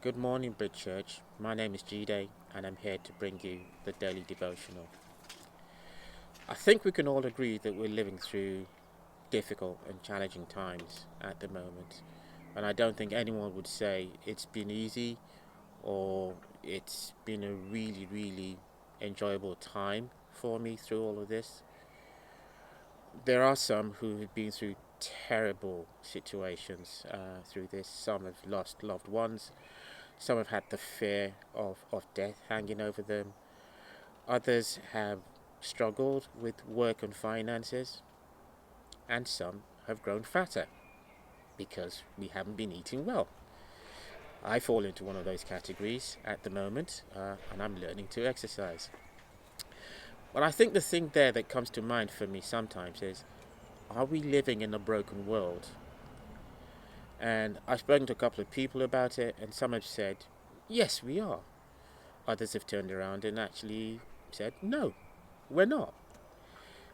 Good morning, Bridge Church. My name is Jide, and I'm here to bring you the daily devotional. I think we can all agree that we're living through difficult and challenging times at the moment, and I don't think anyone would say it's been easy or it's been a really enjoyable time for me through all of this. There are some who have been through terrible situations through this. Some have lost loved ones. Some have had the fear of death hanging over them. Others have struggled with work and finances. And some have grown fatter because we haven't been eating well. I fall into one of those categories at the moment, and I'm learning to exercise. But I think the thing there that comes to mind for me sometimes is, are we living in a broken world? And I've spoken to a couple of people about it, and some have said, yes, we are. Others have turned around and actually said, no, we're not.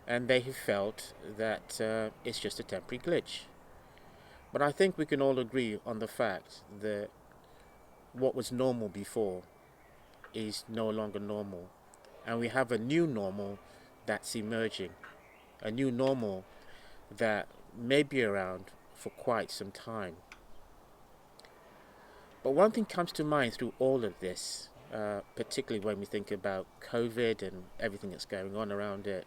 And they have felt that it's just a temporary glitch. But I think we can all agree on the fact that what was normal before is no longer normal. And we have a new normal that's emerging. A new normal that may be around for quite some time. But one thing comes to mind through all of this, particularly when we think about COVID and everything that's going on around it,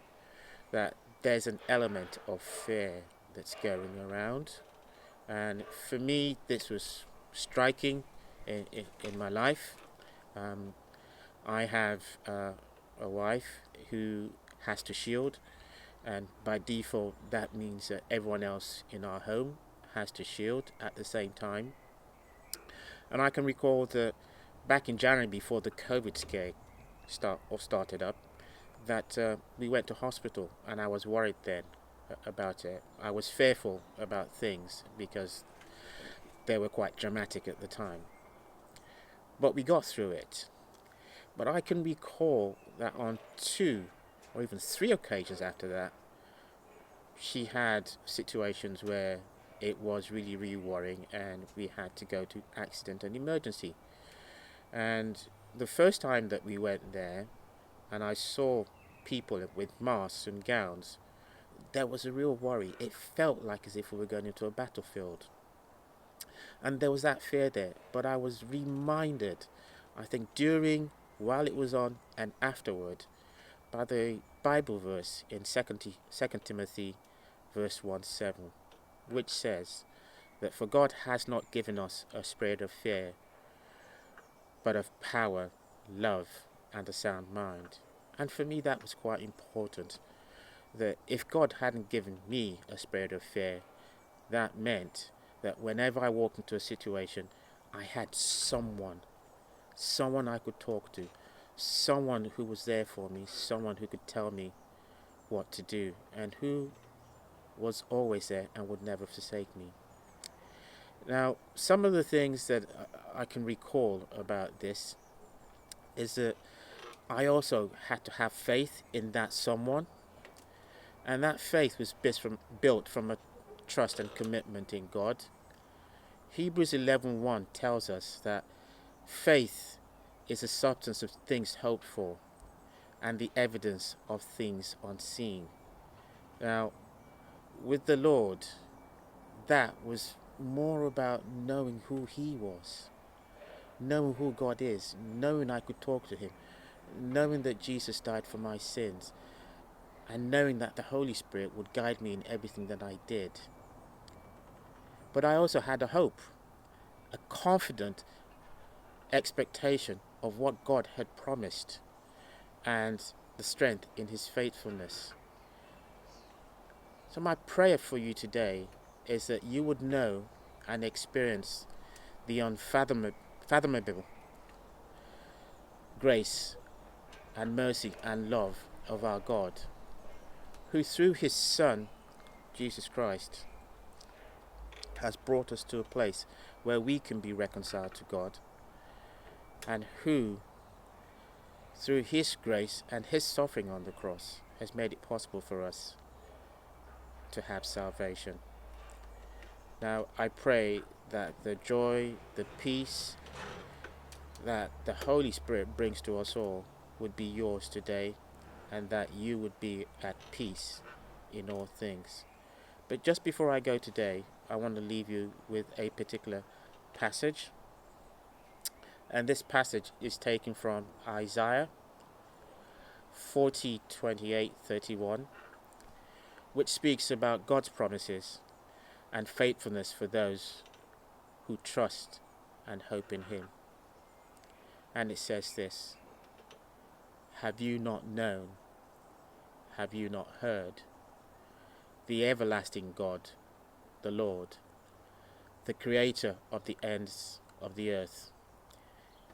that there's an element of fear that's going around. And for me, this was striking in my life. Um, I have a wife who has to shield, and by default, that means that everyone else in our home has to shield at the same time. And I can recall that back in January, before the COVID scare started up, that we went to hospital, and I was worried then about it. I was fearful about things because they were quite dramatic at the time. But we got through it. But I can recall that on two or even three occasions after that, she had situations where it was really worrying, and we had to go to accident and emergency. And the first time that we went there, and I saw people with masks and gowns, there was a real worry. It felt like as if we were going into a battlefield. And there was that fear there. But I was reminded, I think during, while it was on, and afterward, by the Bible verse in 2 Timothy verse 1:7, which says that for God has not given us a spirit of fear, but of power, love, and a sound mind. And for me, that was quite important. That if God hadn't given me a spirit of fear, that meant that whenever I walked into a situation, I had someone I could talk to, someone who was there for me, someone who could tell me what to do, and who was always there and would never forsake me. Now, some of the things that I can recall about this is that I also had to have faith in that someone, and that faith was built from a trust and commitment in God. Hebrews 11:1 tells us that faith is the substance of things hoped for and the evidence of things unseen. Now, with the Lord, that was more about knowing who He was, knowing who God is, knowing I could talk to Him, knowing that Jesus died for my sins, and knowing that the Holy Spirit would guide me in everything that I did. But I also had a hope, a confident expectation of what God had promised, and the strength in His faithfulness. So my prayer for you today is that you would know and experience the unfathomable grace and mercy and love of our God, who through His Son, Jesus Christ, has brought us to a place where we can be reconciled to God, and who, through His grace and His suffering on the cross, has made it possible for us to have salvation. Now, I pray that the joy, the peace, that the Holy Spirit brings to us all would be yours today, and that you would be at peace in all things. But just before I go today, I want to leave you with a particular passage. And this passage is taken from Isaiah 40:28-31, which speaks about God's promises and faithfulness for those who trust and hope in Him. And it says this: Have you not known? Have you not heard? The everlasting God, the Lord, the creator of the ends of the earth,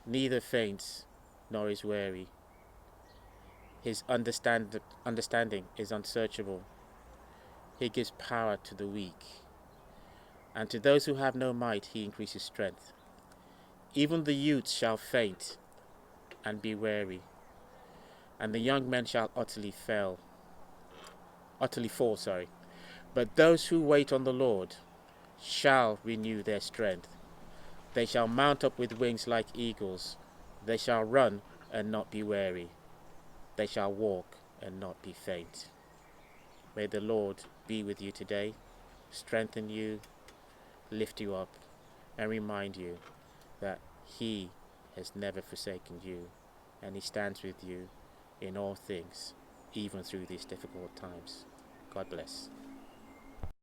neither faints nor is weary. His understanding is unsearchable. He gives power to the weak, and to those who have no might he increases strength. Even the youths shall faint and be weary, and the young men shall utterly fall. But those who wait on the Lord shall renew their strength. They shall mount up with wings like eagles. They shall run and not be weary. They shall walk and not be faint. May the Lord be with you today, strengthen you, lift you up, and remind you that He has never forsaken you, and He stands with you in all things, even through these difficult times. God bless.